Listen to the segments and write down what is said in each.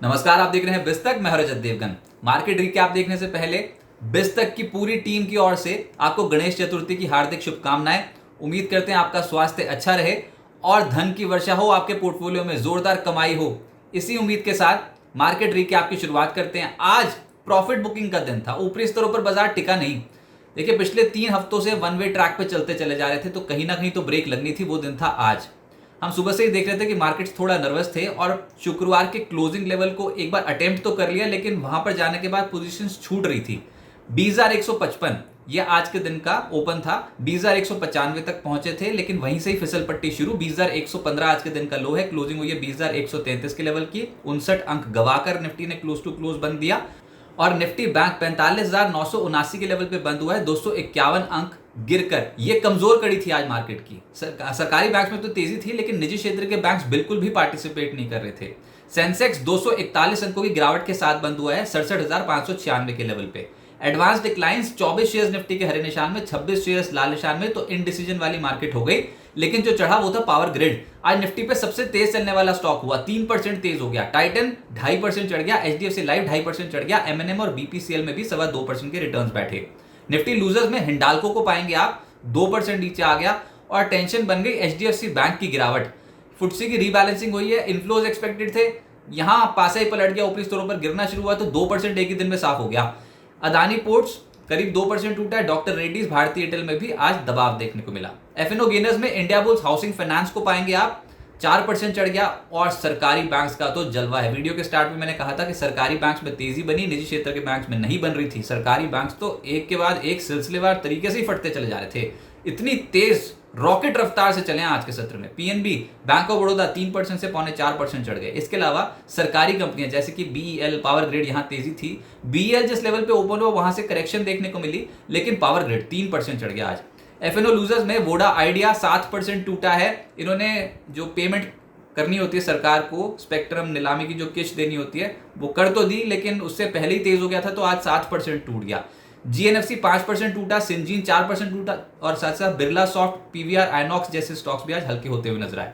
नमस्कार, आप देख रहे हैं बिस्तक। मैं हरजत देवगन। मार्केट रिकैप देखने से पहले बिस्तक की पूरी टीम की ओर से आपको गणेश चतुर्थी की हार्दिक शुभकामनाएं। उम्मीद करते हैं आपका स्वास्थ्य अच्छा रहे और धन की वर्षा हो, आपके पोर्टफोलियो में जोरदार कमाई हो। इसी उम्मीद के साथ मार्केट रिकैप की शुरुआत करते हैं। आज प्रॉफिट बुकिंग का दिन था। ऊपरी स्तरों पर बाजार टिका नहीं। देखिए, पिछले 3 हफ्तों से वन वे ट्रैक पे चलते चले जा रहे थे, तो कहीं ना कहीं तो ब्रेक लगनी थी। वो दिन था आज। हम सुबह से ही देख रहे थे कि मार्केट्स थोड़ा नर्वस थे और शुक्रवार के क्लोजिंग लेवल को एक बार अटेम्प्ट तो कर लिया, लेकिन वहां पर जाने के बाद पोजीशंस छूट रही थी। 20,155 ये आज के दिन का ओपन था। 20,195 तक पहुंचे थे, लेकिन वहीं से ही फिसल पट्टी शुरू। 20,115 आज के दिन का लो है। क्लोजिंग हुई है 20,133 के लेवल की। 59 अंक गवाकर निफ्टी ने क्लोज टू क्लोज बंद दिया और निफ्टी बैंक 45,979 के लेवल पे बंद हुआ है। 251 अंक गिरकर। ये कमजोर कड़ी थी आज मार्केट की। सरकारी बैंक्स में तो तेजी थी, लेकिन निजी क्षेत्र के बैंक्स बिल्कुल भी पार्टिसिपेट नहीं कर रहे थे। सेंसेक्स 241 अंकों की गिरावट के साथ बंद हुआ है 67,596 के लेवल पे। एडवांस डिक्लाइंस 24 शेयर्स निफ्टी के हरे निशान में, 26 शेयर्स लाल निशान में। तो इनडिसीजन वाली मार्केट हो गई, लेकिन जो चढ़ा वो था पावर ग्रिड। आज निफ्टी पे सबसे तेज चलने वाला स्टॉक हुआ, 3% तेज हो गया। टाइटन 2.5% चढ़ गया, एचडीएफसी लाइफ 2.5% चढ़ गया। एमएनएम और बीपीसीएल में भी 2.25% के रिटर्न्स बैठे। निफ्टी लूजर्स में हिंडाल्को को पाएंगे आप, 2% नीचे आ गया और टेंशन बन गई एचडीएफसी बैंक की गिरावट। फुटसी की रीबैलेंसिंग हुई है। इनफ्लोज एक्सपेक्टेड थे, यहां पासा ही पलट गया, ऊपरी स्तरों पर गिरना शुरू हुआ तो 2% एक ही दिन में साफ हो गया। अदानी पोर्ट्स करीब 2% टूटा है। डॉक्टर रेड्डीज, भारतीय एयरटेल में भी आज दबाव देखने को मिला। एफएनओ गेनर्स में इंडिया बुल्स हाउसिंग फाइनेंस को पाएंगे आप, 4% चढ़ गया। और सरकारी बैंक्स का तो जलवा है। वीडियो के स्टार्ट में मैंने कहा था कि सरकारी बैंक्स में तेजी बनी, निजी क्षेत्र के बैंक्स में नहीं बन रही थी। सरकारी बैंक्स तो एक के बाद एक सिलसिलेवार तरीके से ही फटते चले जा रहे थे। इतनी तेज रॉकेट रफ्तार से चले आज के सत्र में। पीएनबी, बैंक ऑफ बड़ौदा 3% से 3.25% चढ़ गए। इसके अलावा सरकारी कंपनियां जैसे कि बीईएल, पावर ग्रिड, यहां तेजी थी। बीईएल जिस लेवल पे ओपन हुआ वहां से करेक्शन देखने को मिली, लेकिन पावर ग्रिड 3% चढ़ गया आज। एफएनओ लूजर्स में वोडा आइडिया 7% टूटा है। इन्होंने जो पेमेंट करनी होती है सरकार को, स्पेक्ट्रम नीलामी की जो किस्त देनी होती है, वो कर तो दी, लेकिन उससे पहले ही तेज हो गया था, तो आज 7% टूट गया। जीएनएफसी 5% टूटा, सिंजीन 4% टूटा और साथ साथ बिरला सॉफ्ट, पीवीआर, आइनॉक्स जैसे स्टॉक्स भी आज हल्के होते हुए नजर आए।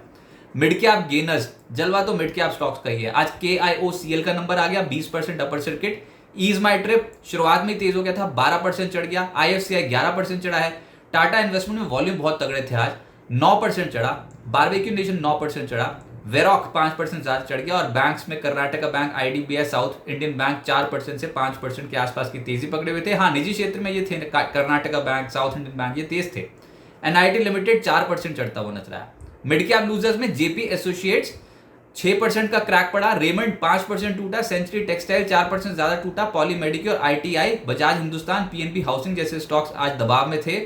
मिड कैप गेनर्स, जलवा तो मिड कैप स्टॉक्स का ही है। आज केआईओसीएल का नंबर आ गया 20% अपर सर्किट। ईज माई ट्रिप शुरुआत में तेज हो गया था, 12% चढ़ गया। आईएफसीआई 11% चढ़ा है। टाटा इन्वेस्टमेंट में वॉल्यूम बहुत तगड़े थे आज, 9% चढ़ा। बारबेक्यू नेशन 9% चढ़ा। वेरॉक 5% ज्यादा चढ़ गया। और बैंक्स में Karnataka bank, IDBI, south Indian bank 4% से 5% के आसपास की तेजी पकड़े हुए थे। हाँ, निजी क्षेत्र में ये थे, Karnataka bank, south Indian bank, ये तेज थे। एनआईटी लिमिटेड 4% चढ़ता हुआ नजर आया। मिड कैप लूजर्स में जेपी एसोसिएट्स 6% का क्रैक पड़ा। रेमंड 5% टूटा। सेंचुरी टेक्सटाइल 4% ज्यादा टूटा। Poly Medicure, ITI, Bajaj Hindustan, PNB housing जैसे स्टॉक्स आज दबाव में थे।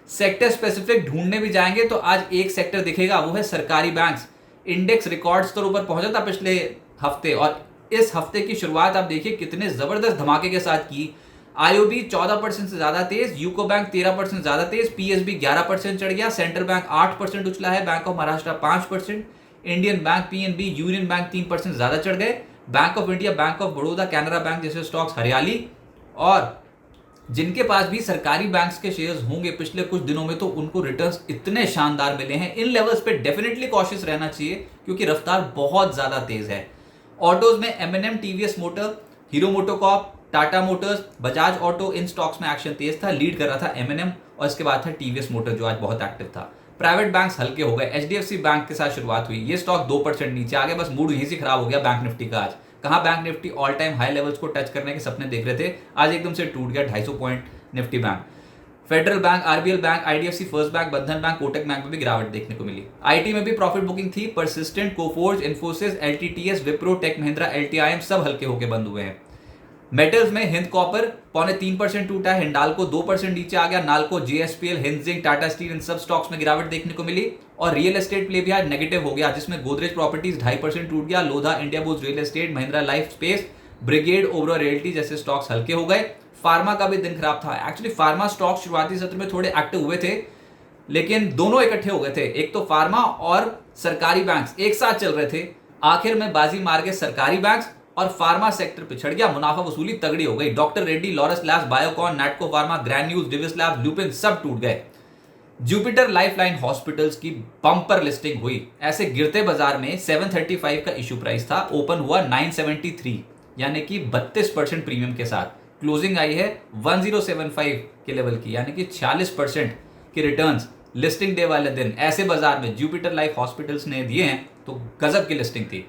सेक्टर स्पेसिफिक ढूंढने भी जाएंगे तो आज एक सेक्टर दिखेगा, वो है सरकारी बैंक्स। इंडेक्स रिकॉर्ड स्तर ऊपर पहुंचा था पिछले हफ्ते, और इस हफ्ते की शुरुआत आप देखिए कितने जबरदस्त धमाके के साथ की। आईओबी 14% से ज्यादा तेज, यूको बैंक 13% ज्यादा तेज, पीएसबी 11% चढ़ गया, सेंट्रल बैंक 8% उछला है, bank of Maharashtra 5%, Indian bank, PNB, union bank 3% ज्यादा चढ़ गए। Bank of India, bank of Baroda, Canara bank जैसे स्टॉक्स हरियाली। और जिनके पास भी सरकारी बैंक्स के शेयर्स होंगे पिछले कुछ दिनों में, तो उनको रिटर्न्स इतने शानदार मिले हैं। इन लेवल्स पे डेफिनेटली कॉशियस रहना चाहिए, क्योंकि रफ्तार बहुत ज्यादा तेज है। ऑटोज में MNM, TVS motor, Hero MotoCorp, Tata motors, Bajaj auto, इन स्टॉक्स में एक्शन तेज था। लीड कर रहा था एमएनएम और इसके बाद था टीवीएस मोटर, जो आज बहुत एक्टिव था। प्राइवेट बैंक्स हल्के हो गए। एचडीएफसी बैंक के साथ शुरुआत हुई, ये स्टॉक 2% नीचे आ गया। बस मूड यहीं से खराब हो गया बैंक निफ्टी का। आज कहां bank Nifty all time high levels को टच करने के सपने देख रहे थे, आज एकदम से टूट गया 250 point Nifty bank. Federal bank, RBL bank, IDFC first bank, Bandhan bank, Kotak bank में भी गिरावट देखने को मिली। आईटी में भी प्रॉफिट बुकिंग थी। Persistent, Coforge, Infosys, LTTS, Wipro, tech Mahindra, LTIM सब हल्के होकर बंद हुए हैं। मेटल्स में हिंद कॉपर 3.25% टूटा है। हिंडाल्को 2% नीचे आ गया। Nalco, JSPL, Hind zinc, Tata steel, इन सब स्टॉक्स में गिरावट देखने को मिली। और रियल एस्टेट प्ले भी आज नेगेटिव हो गया, जिसमें गोदरेज प्रॉपर्टीज 2.5% टूट गया। Lodha, India bulls real estate, Mahindra life space, brigade, Oberoi realty जैसे स्टॉक्स हल्के हो गए। फार्मा का भी दिन खराब था। एक्चुअली फार्मा स्टॉक शुरुआती सत्र में थोड़े एक्टिव हुए थे, लेकिन दोनों इकट्ठे हो गए थे। एक तो फार्मा और सरकारी बैंक्स एक साथ चल रहे थे। आखिर में बाजी मार गए सरकारी बैंक्स और फार्मा सेक्टर पिछड़ गया। मुनाफा वसूली तगड़ी हो गई। Doctor Reddy, Laurus labs, Biocon, Natco pharma, Granules, Divis labs, Lupin सब टूट गए। जुपिटर लाइफलाइन हॉस्पिटल्स की बम्पर लिस्टिंग हुई। ऐसे गिरते बाजार में 735 का इश्यू प्राइस था, ओपन हुआ 973 यानी कि 32% प्रीमियम के साथ। क्लोजिंग आई है 1075 के लेवल की, यानी कि 46% के रिटर्न्स लिस्टिंग डे वाले दिन ऐसे बाजार में जुपिटर लाइफ हॉस्पिटल्स ने दिए हैं तो गजब की लिस्टिंग थी।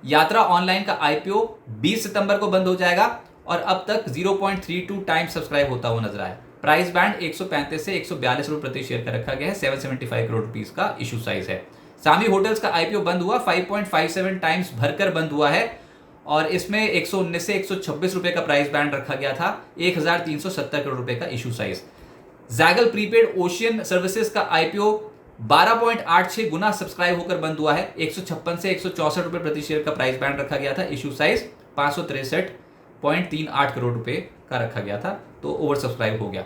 यात्रा ऑनलाइन का आईपीओ 20 सितंबर को बंद हो जाएगा और अब तक 0.32 टाइम्स सब्सक्राइब होता हुआ नजर आया। प्राइस बैंड 135 से 142 रुपए प्रति शेयर का रखा गया है। 775 करोड़ रुपीस का इशू साइज है। सामी होटल्स का आईपीओ बंद हुआ, 5.57 टाइम्स भरकर बंद हुआ है और इसमें 119 से 126 रुपए का प्राइस बैंड रखा गया था। 1370 करोड़ रुपए का issue size. Zaggle prepaid ocean services का आईपीओ 12.86 गुना सब्सक्राइब होकर बंद हुआ है। 156 से 164 रुपए प्रति शेयर का प्राइस बैंड रखा गया था। इशू साइज 563.38 करोड़ रुपए का रखा गया था, तो ओवर सब्सक्राइब हो गया।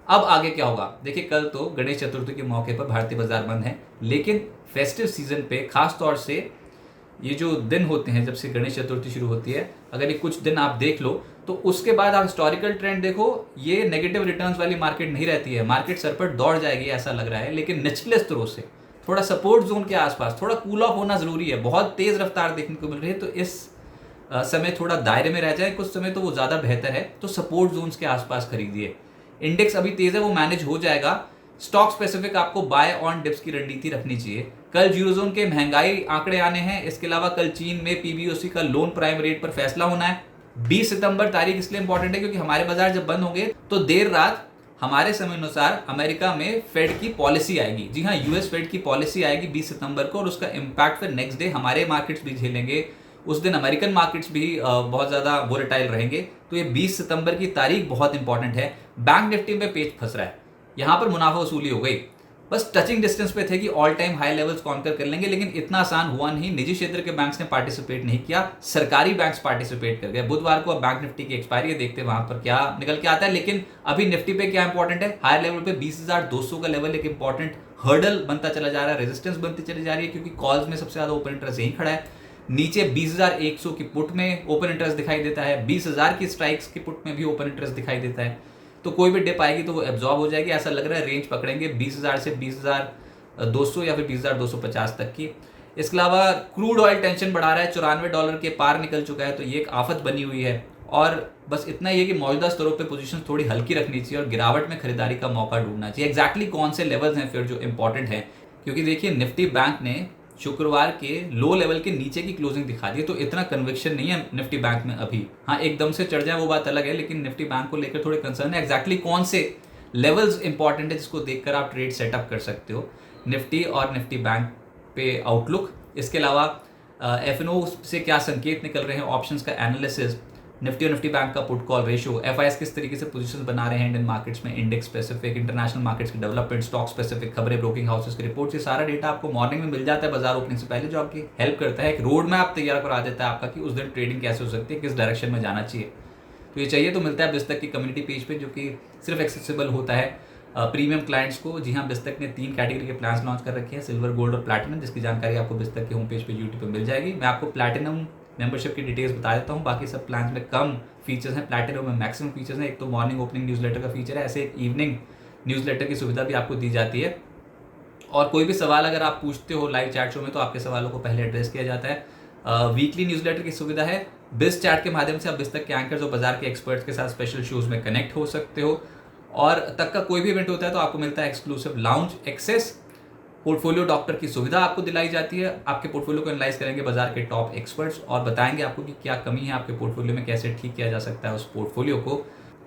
अब आगे क्या होगा देखिए, कल तो गणेश चतुर्थी के मौके पर भारतीय बाजार बंद है, लेकिन फेस्टिव सीजन पे खास तौर से ये जो दिन होते हैं जब से गणेश चतुर्थी शुरू होती है, अगर ये कुछ दिन आप देख लो तो उसके बाद आप हिस्टोरिकल ट्रेंड देखो, ये नेगेटिव रिटर्न्स वाली मार्केट नहीं रहती है। मार्केट सर पर दौड़ जाएगी ऐसा लग रहा है, लेकिन निचले स्तरों से थोड़ा सपोर्ट जोन के आसपास थोड़ा कूल ऑफ होना जरूरी है। बहुत तेज रफ्तार देखने को मिल रही है, तो इस समय थोड़ा दायरे में रह जाए कुछ समय तो वो ज़्यादा बेहतर है। तो सपोर्ट जोन्स के आसपास खरीदिए। इंडेक्स अभी तेज है, वो मैनेज हो जाएगा। स्टॉक स्पेसिफिक आपको बाय ऑन डिप्स की रणनीति रखनी चाहिए। कल यूरोजोन के महंगाई आंकड़े आने हैं। इसके अलावा कल चीन में पीबीओसी का लोन प्राइम रेट पर फैसला होना है। 20 सितंबर तारीख इसलिए इंपॉर्टेंट है क्योंकि हमारे बाजार जब बंद होंगे तो देर रात हमारे समय अनुसार अमेरिका में फेड की पॉलिसी आएगी। जी हाँ, यूएस फेड की पॉलिसी आएगी 20 सितंबर को और उसका इम्पैक्ट फिर नेक्स्ट डे हमारे मार्केट्स भी झेलेंगे। उस दिन अमेरिकन मार्केट्स भी बहुत ज़्यादा वोलेटाइल रहेंगे। तो ये 20 सितंबर की तारीख बहुत इंपॉर्टेंट है। बैंक निफ्टी में पेच फंस रहा है, यहाँ पर मुनाफा वसूली हो गई। बस टचिंग डिस्टेंस पे थे कि all time high levels conquer कर लेंगे, लेकिन इतना आसान हुआ नहीं। निजी क्षेत्र के बैंक्स ने पार्टिसिपेट नहीं किया, सरकारी बैंक्स पार्टिसिपेट कर गए। बुधवार को अब बैंक निफ्टी की एक्सपायरी है, देखते हैं वहां पर क्या निकल के आता है। लेकिन अभी निफ्टी पे क्या इंपॉर्टेंट है, हायर लेवल पे 20,200 का लेवल एक इंपॉर्टेंट हर्डल बनता चला जा रहा है, रेजिस्टेंस बनती चली जा रही है, क्योंकि कॉल्स में सबसे ज्यादा ओपन इंटरेस्ट यही खड़ा है। नीचे 20,100 की पुट में ओपन इंटरेस्ट दिखाई देता है, 20,000 की स्ट्राइक्स की पुट में भी ओपन इंटरेस्ट दिखाई देता है। तो कोई भी डिप आएगी तो वो एब्जॉर्ब हो जाएगी। ऐसा लग रहा है रेंज पकड़ेंगे 20,000 से 20,200 या फिर 20,250 तक की। इसके अलावा क्रूड ऑयल टेंशन बढ़ा रहा है, $94 के पार निकल चुका है, तो ये एक आफत बनी हुई है। और बस इतना ही है कि मौजूदा स्तरों पे पोजीशन थोड़ी हल्की रखनी चाहिए और गिरावट में खरीदारी का मौका ढूंढना चाहिए। एग्जैक्टली कौन से लेवल्स हैं फिर जो इंपॉर्टेंट है, क्योंकि देखिए निफ्टी बैंक ने शुक्रवार के लो लेवल के नीचे की क्लोजिंग दिखा दी, तो इतना कन्विक्शन नहीं है निफ्टी बैंक में अभी। हाँ, एकदम से चढ़ जाए वो बात अलग है, लेकिन निफ्टी बैंक को लेकर थोड़े कंसर्न है। एग्जैक्टली कौन से लेवल्स इंपॉर्टेंट है जिसको देखकर आप ट्रेड सेटअप कर सकते हो, निफ्टी और निफ्टी बैंक पे आउटलुक। इसके अलावा एफएनओ से क्या संकेत निकल रहे हैं, ऑप्शंस का एनालिसिस, निफ्टी और निफ्टी बैंक का पुट कॉल रेशियो, एफआईएस किस तरीके से पोजीशंस बना रहे हैं इंडियन मार्केट्स में, इंडेक्स स्पेसिफिक, इंटरनेशनल मार्केट्स की डेवलपमेंट, स्टॉक स्पेसिफिक खबरें, ब्रोकिंग हाउसेस की रिपोर्ट, ये सारा डेटा आपको मॉर्निंग में मिल जाता है बाजार ओपनिंग से पहले, जो आपकी हेल्प करता है। एक रोड मैप तैयार करा देता है आपका कि उस दिन ट्रेडिंग कैसे हो सकती है, किस डायरेक्शन में जाना चाहिए। तो ये चाहिए तो मिलता है बिस्तक की कम्युनिटी पेज पे, जो कि सिर्फ एक्सेसिबल होता है प्रीमियम क्लाइंट्स को। जी हाँ, बिस्तक ने 3 कैटेगरी के प्लान्स लॉन्च कर रखे हैं, सिल्वर, गोल्ड और प्लैटिनम, जिसकी जानकारी आपको बिस्तक के होम पेज पे यूट्यूब पे मिल जाएगी। मैं आपको प्लैटिनम मेंबरशिप की डिटेल्स बता देता हूँ, बाकी सब प्लान में कम फीचर्स हैं, प्लैटिनम में मैक्सिमम फीचर्स हैं। एक तो मॉर्निंग ओपनिंग न्यूज़लेटर का फीचर है, ऐसे एक इवनिंग न्यूज़लेटर की सुविधा भी आपको दी जाती है। और कोई भी सवाल अगर आप पूछते हो लाइव चैट शो में, तो आपके सवालों को पहले एड्रेस किया जाता है। वीकली न्यूज़लेटर की सुविधा है। बिज चैट के माध्यम से आप बिज तक के एंकर्स और बाजार के एक्सपर्ट्स के साथ स्पेशल शोज में कनेक्ट हो सकते हो। और तक का कोई भी इवेंट होता है तो आपको मिलता है exclusive lounge access. Portfolio doctor की सुविधा आपको दिलाई जाती है। आपके पोर्टफोलियो को एनालाइज करेंगे बाजार के टॉप एक्सपर्ट्स और बताएंगे आपको कि क्या कमी है आपके पोर्टफोलियो में, कैसे ठीक किया जा सकता है उस पोर्टफोलियो को।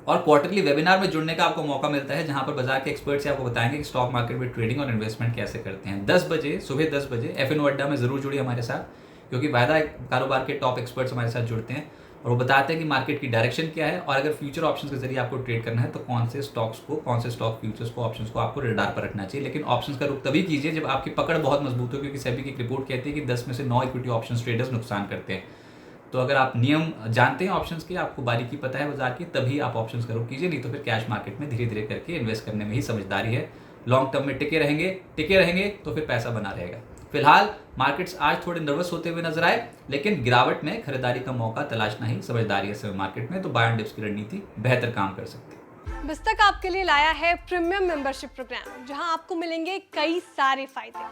और क्वार्टरली वेबिनार में जुड़ने का आपको मौका मिलता है, जहां पर बाजार के एक्सपर्ट्स आपको बताएंगे कि स्टॉक मार्केट में ट्रेडिंग और इन्वेस्टमेंट कैसे करते हैं। 10 बजे, सुबह 10 बजे एफएनओ अड्डा में जरूर जुड़िए हमारे साथ, क्योंकि वायदा कारोबार के टॉप एक्सपर्ट्स हमारे साथ जुड़ते हैं और वो बताते हैं कि मार्केट की डायरेक्शन क्या है, और अगर फ्यूचर ऑप्शंस के जरिए आपको ट्रेड करना है तो कौन से स्टॉक्स को, कौन से स्टॉक फ्यूचर्स को, ऑप्शंस को आपको रडार पर रखना चाहिए। लेकिन ऑप्शंस का रुख तभी कीजिए जब आपकी पकड़ बहुत मजबूत हो, क्योंकि सेबी की एक रिपोर्ट कहती है कि 10 में से 9 इक्विटी ऑप्शंस ट्रेडर्स नुकसान करते हैं। तो अगर आप नियम जानते हैं ऑप्शंस के, आपको बारीकी पता है बाजार की, तभी आप ऑप्शंस का रुख कीजिए, नहीं तो फिर कैश मार्केट में धीरे धीरे करके इन्वेस्ट करने में ही समझदारी है। लॉन्ग टर्म में टिके रहेंगे तो फिर पैसा बना रहेगा। फिलहाल मार्केट्स आज थोड़े नर्वस होते हुए नजर आए, लेकिन गिरावट में खरीदारी का मौका तलाशना ही समझदारी है इस समय मार्केट में, तो बाय एंड डिप्स की रणनीति बेहतर काम कर सकती है। बिस्तक आपके लिए लाया है प्रीमियम मेंबरशिप प्रोग्राम, जहां आपको मिलेंगे कई सारे फायदे,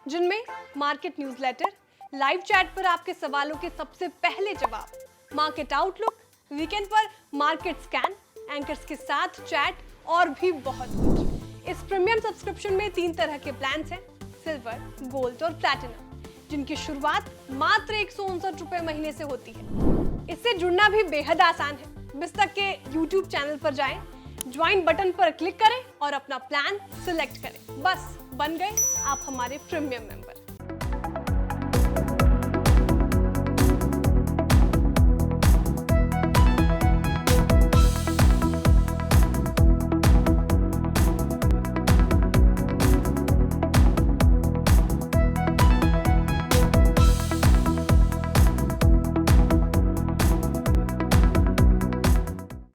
जिनमें मार्केट न्यूज़लेटर, लाइव चैट पर आपके सवालों के सबसे पहले जवाब, मार्केट आउटलुक, वीकेंड पर मार्केट स्कैन, एंकर्स के साथ चैट और भी बहुत कुछ। इस प्रीमियम सब्सक्रिप्शन में 3 तरह के प्लान्स हैं, सिल्वर, गोल्ड और प्लैटिनम, जिनकी शुरुआत मात्र 159 रुपए महीने से होती है। इससे जुड़ना भी बेहद आसान है। बिस्तक के YouTube चैनल पर जाएं, ज्वाइन बटन पर क्लिक करें और अपना प्लान सिलेक्ट करें। बस बन गए आप हमारे प्रीमियम मेंबर।